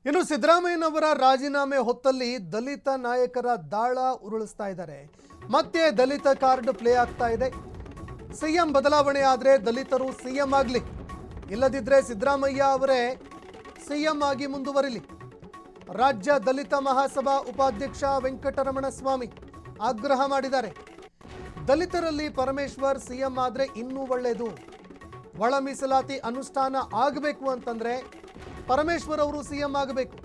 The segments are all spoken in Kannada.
ಇನ್ನು ಸಿದ್ದರಾಮಯ್ಯನವರ ರಾಜೀನಾಮೆ ಹೊತ್ತಲ್ಲಿ ದಲಿತ ನಾಯಕರ ದಾಳ ಉರುಳಿಸ್ತಾ ಇದ್ದಾರೆ. ಮತ್ತೆ ದಲಿತ ಕಾರ್ಡ್ ಪ್ಲೇ ಆಗ್ತಾ ಇದೆ. ಸಿಎಂ ಬದಲಾವಣೆ ಆದರೆ ದಲಿತರು ಸಿಎಂ ಆಗಲಿ, ಇಲ್ಲದಿದ್ದರೆ ಸಿದ್ದರಾಮಯ್ಯ ಅವರೇ ಸಿಎಂ ಆಗಿ ಮುಂದುವರಿಲಿ. ರಾಜ್ಯ ದಲಿತ ಮಹಾಸಭಾ ಉಪಾಧ್ಯಕ್ಷ ವೆಂಕಟರಮಣ ಸ್ವಾಮಿ ಆಗ್ರಹ ಮಾಡಿದ್ದಾರೆ. ದಲಿತರಲ್ಲಿ ಪರಮೇಶ್ವರ್ ಸಿಎಂ ಆದರೆ ಇನ್ನೂ ಒಳ್ಳೆಯದು. ಒಳ ಮೀಸಲಾತಿ ಅನುಷ್ಠಾನ ಆಗಬೇಕು ಅಂತಂದ್ರೆ ಪರಮೇಶ್ವರ್ ಅವರು ಸಿಎಂ ಆಗಬೇಕು.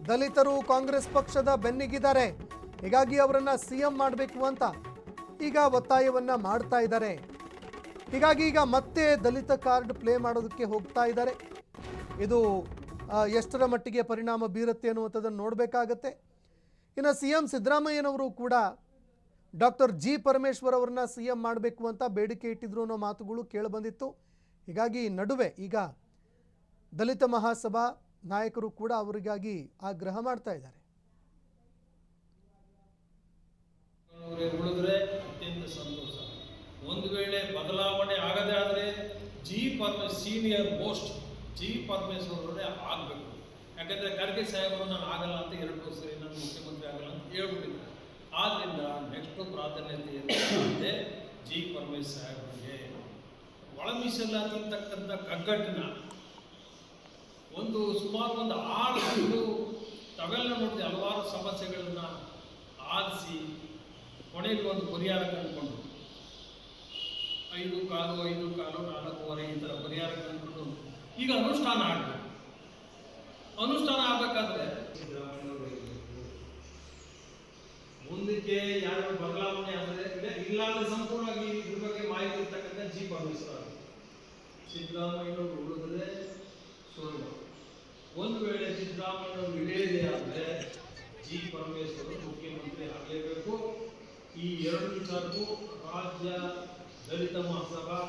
ದಲಿತರು ಕಾಂಗ್ರೆಸ್ ಪಕ್ಷದ ಬೆನ್ನಿಗಿದ್ದಾರೆ, ಹೀಗಾಗಿ ಅವರನ್ನ ಸಿಎಂ ಮಾಡಬೇಕು ಅಂತ ಈಗ ಒತ್ತಾಯವನ್ನ ಮಾಡ್ತಾ ಇದ್ದಾರೆ. ಹೀಗಾಗಿ ಈಗ ಮತ್ತೆ ದಲಿತ ಕಾರ್ಡ್ ಪ್ಲೇ ಮಾಡೋದಕ್ಕೆ ಹೋಗ್ತಾ ಇದ್ದಾರೆ. ಇದು ಎಷ್ಟರ ಮಟ್ಟಿಗೆ ಪರಿಣಾಮ ಬೀರುತ್ತೆ ಅನ್ನುವಂಥದ್ದನ್ನು ನೋಡಬೇಕಾಗತ್ತೆ. ಇನ್ನು ಸಿಎಂ ಸಿದ್ದರಾಮಯ್ಯನವರು ಕೂಡ ಡಾಕ್ಟರ್ ಜಿ ಪರಮೇಶ್ವರ್ ಅವರನ್ನ ಸಿಎಂ ಮಾಡಬೇಕು ಅಂತ ಬೇಡಿಕೆ ಇಟ್ಟಿದ್ರು ಅನ್ನೋ ಮಾತುಗಳು ಕೇಳಿಬಂದಿತ್ತು. ಹೀಗಾಗಿ ನಡುವೆ ಈಗ ದಲಿತ ಮಹಾಸಭಾ ನಾಯಕರು ಕೂಡ ಅವರಿಗಾಗಿ ಆಗ್ರಹ ಮಾಡ್ತಾ ಇದ್ದಾರೆ. ಉಳಿದ್ರೆ ಅತ್ಯಂತ ಸಂತೋಷ. ಒಂದು ವೇಳೆ ಬದಲಾವಣೆ ಆಗದೆ ಆದರೆ ಸೀನಿಯರ್ ಮೋಸ್ಟ್ ಜಿ ಪರಮೇಶ್ವರವರೇ ಆಗಬೇಕು. ಯಾಕಂದರೆ ಖರ್ಗೆ ಸಾಹೇಬರು ನಾನು ಆಗಲ್ಲ ಅಂತ 2 ಸರಿ ನಾನು ಮುಖ್ಯಮಂತ್ರಿ ಆಗಲ್ಲ ಅಂತ ಹೇಳ್ಬಿಟ್ಟಿದ್ದಾರೆ. ಆದ್ದರಿಂದ ನೆಕ್ಸ್ಟ್ ಪ್ರಾಧಾನ್ಯತೆ ಇರುತ್ತೆ ಜಿ ಪರಮೇಶ್ವರ್ ಸಾಹೇಬರಿಗೆ. ಒಳ ಮೀಸಲಾತಿ ಅಂತಕ್ಕಂಥ ಕಗ್ಗಟ್ಟಿನ ಸುಮಾರು 6 ತಿಂಗಳು ತಾವೆಲ್ಲ ನೋಡಿದೆ, ಹಲವಾರು ಸಮಸ್ಯೆಗಳನ್ನು ಆಲಿಸಿ ಕೊನೆಯಲ್ಲಿ ಒಂದು ಪರಿಹಾರ ಕಂಡುಕೊಂಡು 5 ಕಾಲು 4.5 ಈ ಥರ ಪರಿಹಾರ ಕಂಡುಕೊಂಡು ಈಗ ಅನುಷ್ಠಾನ ಆಗಬೇಕು. ಅನುಷ್ಠಾನ ಆಗಬೇಕಾದ್ರೆ ಮುಂದಕ್ಕೆ ಯಾರು ಬದಲಾವಣೆ ಆದರೆ ಇಲ್ಲಾಂದ್ರೆ ಸಂಪೂರ್ಣವಾಗಿ ಇದ್ರ ಬಗ್ಗೆ ಮಾಹಿತಿ ಇರ್ತಕ್ಕಂಥ ಜಿ ಪರಮೇಶ್ವರ್. ಸಿದ್ದರಾಮಯ್ಯನವರು ಉಳಿದ್ರೆ ಸೋಲು. ಒಂದು ವೇಳೆ ಸಿದ್ದರಾಮಯ್ಯನವರು ಇಳಿಯದೇ ಆದರೆ ಜಿ ಪರಮೇಶ್ವರ್ ಮುಖ್ಯಮಂತ್ರಿ ಆಗಲೇಬೇಕು. ಈ 2 ವಿಚಾರಕ್ಕೂ ರಾಜ್ಯ ದಲಿತ ಮಹಾಸಭಾ